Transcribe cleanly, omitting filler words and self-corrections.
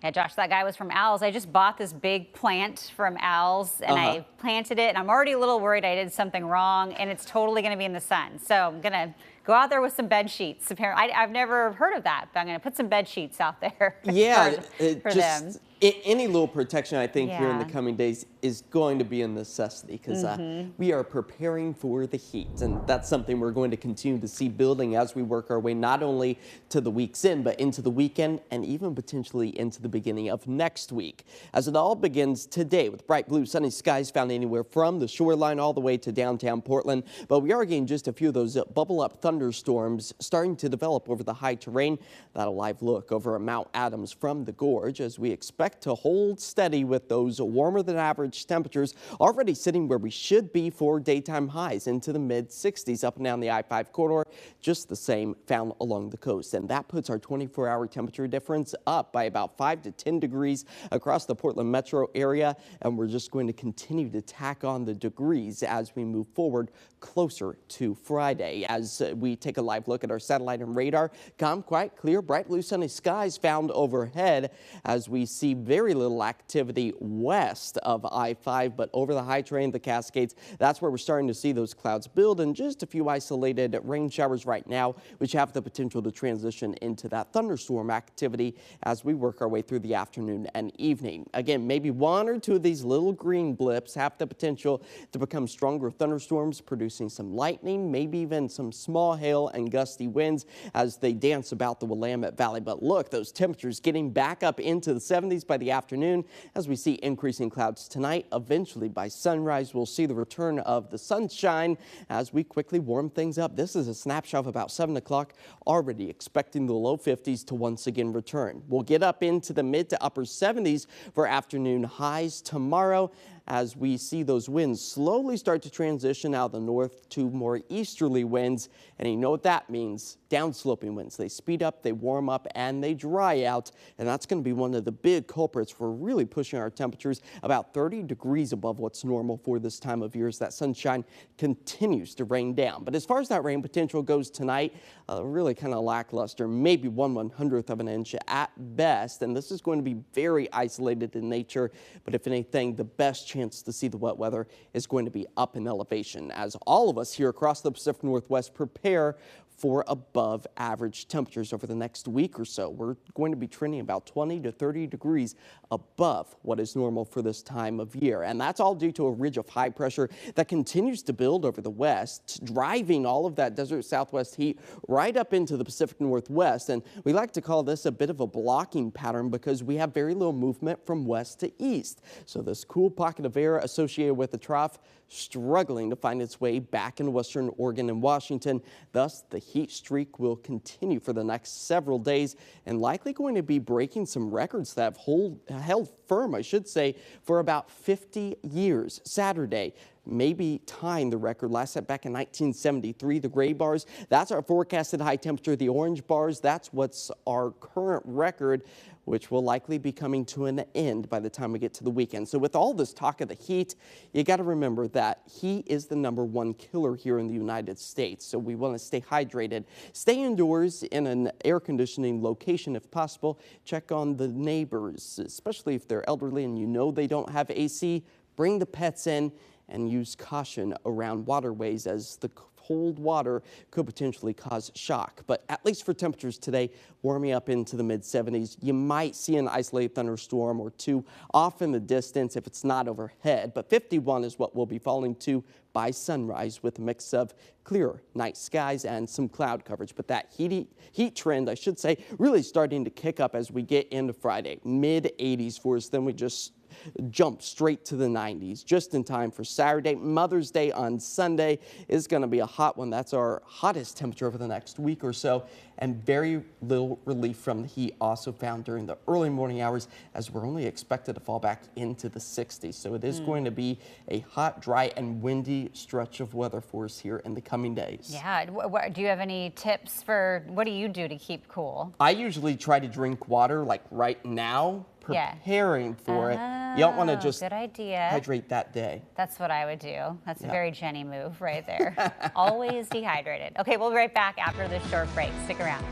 Yeah, Josh, that guy was from Owls. I just bought this big plant from Owls and I planted it, and I'm already a little worried I did something wrong, and it's totally going to be in the sun. So I'm going to go out there with some bed sheets. Apparently, I've never heard of that, but I'm going to put some bed sheets out there Yeah, for them. Any little protection, I think, here in the Yeah. coming days is going to be a necessity because we are preparing for the heat. And that's something we're going to continue to see building as we work our way not only to the week's end, but into the weekend and even potentially into the beginning of next week. As it all begins today with bright blue sunny skies found anywhere from the shoreline all the way to downtown Portland. But we are getting just a few of those bubble up thunderstorms starting to develop over the high terrain. That a live look over Mount Adams from the gorge as we expect to hold steady with those warmer than average temperatures already sitting where we should be for daytime highs into the mid 60s up and down the I-5 corridor, just the same found along the coast. And that puts our 24-hour temperature difference up by about 5 to 10 degrees across the Portland metro area. And we're just going to continue to tack on the degrees as we move forward closer to Friday. As we take a live look at our satellite and radar, calm, quiet, clear, bright blue sunny skies found overhead as we see very little activity west of I-5, but over the high terrain, the Cascades, that's where we're starting to see those clouds build, and just a few isolated rain showers right now, which have the potential to transition into that thunderstorm activity as we work our way through the afternoon and evening. Again, maybe one or two of these little green blips have the potential to become stronger thunderstorms, producing some lightning, maybe even some small hail and gusty winds as they dance about the Willamette Valley. But look, those temperatures getting back up into the 70s by the afternoon as we see increasing clouds tonight. Eventually by sunrise, we'll see the return of the sunshine as we quickly warm things up. This is a snapshot of about 7 o'clock, already expecting the low 50s to once again return. We'll get up into the mid to upper 70s for afternoon highs tomorrow as we see those winds slowly start to transition out of the north to more easterly winds. And you know what that means? Downsloping winds. They speed up, they warm up, and they dry out. And that's going to be one of the big culprits for really pushing our temperatures about 30 degrees above what's normal for this time of year as that sunshine continues to rain down. But as far as that rain potential goes tonight, really kind of lackluster, maybe 1/100th of an inch at best. And this is going to be very isolated in nature. But if anything, the best chance to see the wet weather is going to be up in elevation as all of us here across the Pacific Northwest prepare for above average temperatures over the next week or so. We're going to be trending about 20 to 30 degrees above what is normal for this time of year. And that's all due to a ridge of high pressure that continues to build over the west, driving all of that desert southwest heat right up into the Pacific Northwest. And we like to call this a bit of a blocking pattern because we have very little movement from west to east. So this cool pocket of air associated with the trough struggling to find its way back into western Oregon and Washington. Thus, the heat streak will continue for the next several days and likely going to be breaking some records that have held firm, I should say, for about 50 years. Saturday, maybe tying the record last set back in 1973. The gray bars, that's our forecasted high temperature. The orange bars, that's what's our current record, which will likely be coming to an end by the time we get to the weekend. So with all this talk of the heat, you got to remember that heat is the #1 killer here in the United States. So we want to stay hydrated, stay indoors in an air conditioning location if possible. Check on the neighbors, especially if they're elderly and you know they don't have AC. Bring the pets in and use caution around waterways as the cold water could potentially cause shock. But at least for temperatures today, warming up into the mid 70s. You might see an isolated thunderstorm or two off in the distance if it's not overhead. But 51 is what we'll be falling to by sunrise with a mix of clear night skies and some cloud coverage. But that heat trend, I should say, really starting to kick up as we get into Friday. Mid 80s for us, then we just jump straight to the 90s just in time for Saturday. Mother's Day on Sunday is going to be a hot one. That's our hottest temperature over the next week or so, and very little relief from the heat also found during the early morning hours as we're only expected to fall back into the 60s. So it is going to be a hot, dry, and windy stretch of weather for us here in the coming days. Yeah. Do you have any tips for what do you do to keep cool? I usually try to drink water like right now, preparing for it. You don't want to just good idea. hydrate that day. That's what I would do. That's a very Jenny move right there. Always dehydrated. Okay, we'll be right back after this short break. Stick around.